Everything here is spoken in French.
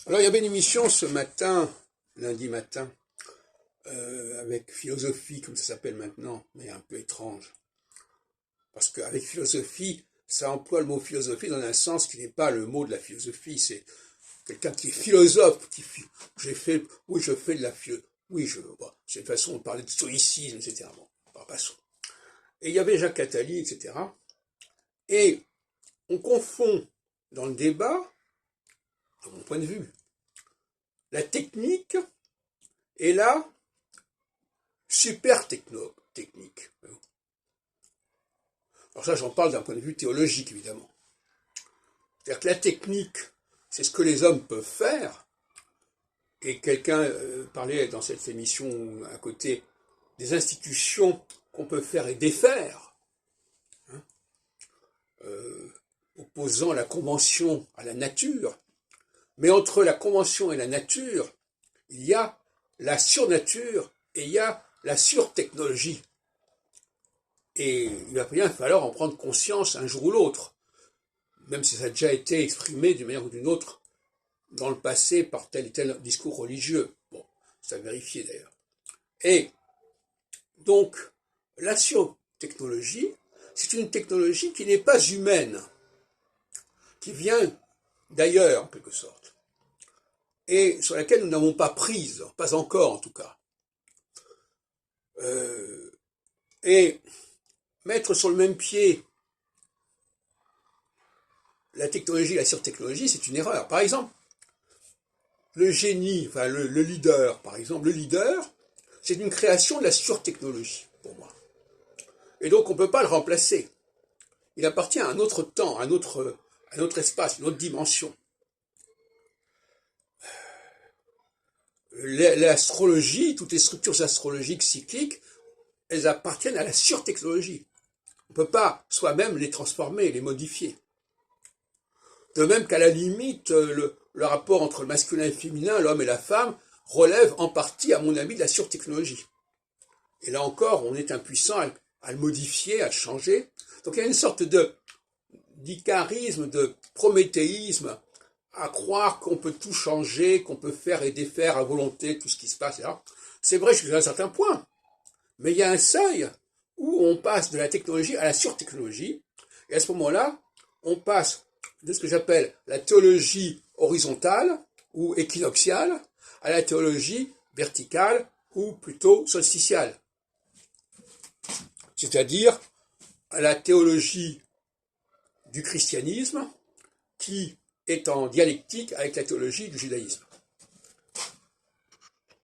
Alors, il y avait une émission ce matin, lundi matin, avec philosophie, comme ça s'appelle maintenant, mais un peu étrange. Parce qu'avec philosophie, ça emploie le mot philosophie dans un sens qui n'est pas le mot de la philosophie. C'est quelqu'un qui est philosophe, oui, je fais de la philosophie. Oui, bon, c'est une façon de parler de stoïcisme, etc. Bon, passons. Et il y avait Jacques Attali, etc. Et on confond dans le débat, de mon point de vue, la technique et la super technique. Alors ça, j'en parle d'un point de vue théologique, évidemment. C'est-à-dire que la technique, c'est ce que les hommes peuvent faire, et quelqu'un parlait dans cette émission à côté des institutions qu'on peut faire et défaire, hein, opposant la convention à la nature. Mais entre la convention et la nature, il y a la surnature et il y a la surtechnologie. Et il va bien falloir en prendre conscience un jour ou l'autre, même si ça a déjà été exprimé d'une manière ou d'une autre dans le passé par tel et tel discours religieux. Bon, c'est à vérifier d'ailleurs. Et donc, la surtechnologie, c'est une technologie qui n'est pas humaine, qui vient d'ailleurs en quelque sorte, et sur laquelle nous n'avons pas prise, pas encore en tout cas. Et mettre sur le même pied la technologie et la surtechnologie, c'est une erreur. Par exemple, le génie, enfin le leader, par exemple, le leader, c'est une création de la surtechnologie, pour moi. Et donc, on ne peut pas le remplacer. Il appartient à un autre temps, à un autre espace, une autre dimension. L'astrologie, toutes les structures astrologiques cycliques, elles appartiennent à la surtechnologie. On ne peut pas soi-même les transformer, les modifier. De même qu'à la limite, le rapport entre le masculin et le féminin, l'homme et la femme, relève en partie, à mon avis, de la surtechnologie. Et là encore, on est impuissant à le modifier, à le changer. Donc il y a une sorte d'icarisme, de prométhéisme, à croire qu'on peut tout changer, qu'on peut faire et défaire à volonté tout ce qui se passe. C'est vrai jusqu'à un certain point, mais il y a un seuil où on passe de la technologie à la surtechnologie, et à ce moment-là, on passe de ce que j'appelle la théologie horizontale ou équinoxiale à la théologie verticale ou plutôt solsticiale. C'est-à-dire à la théologie du christianisme qui est en dialectique avec la théologie du judaïsme.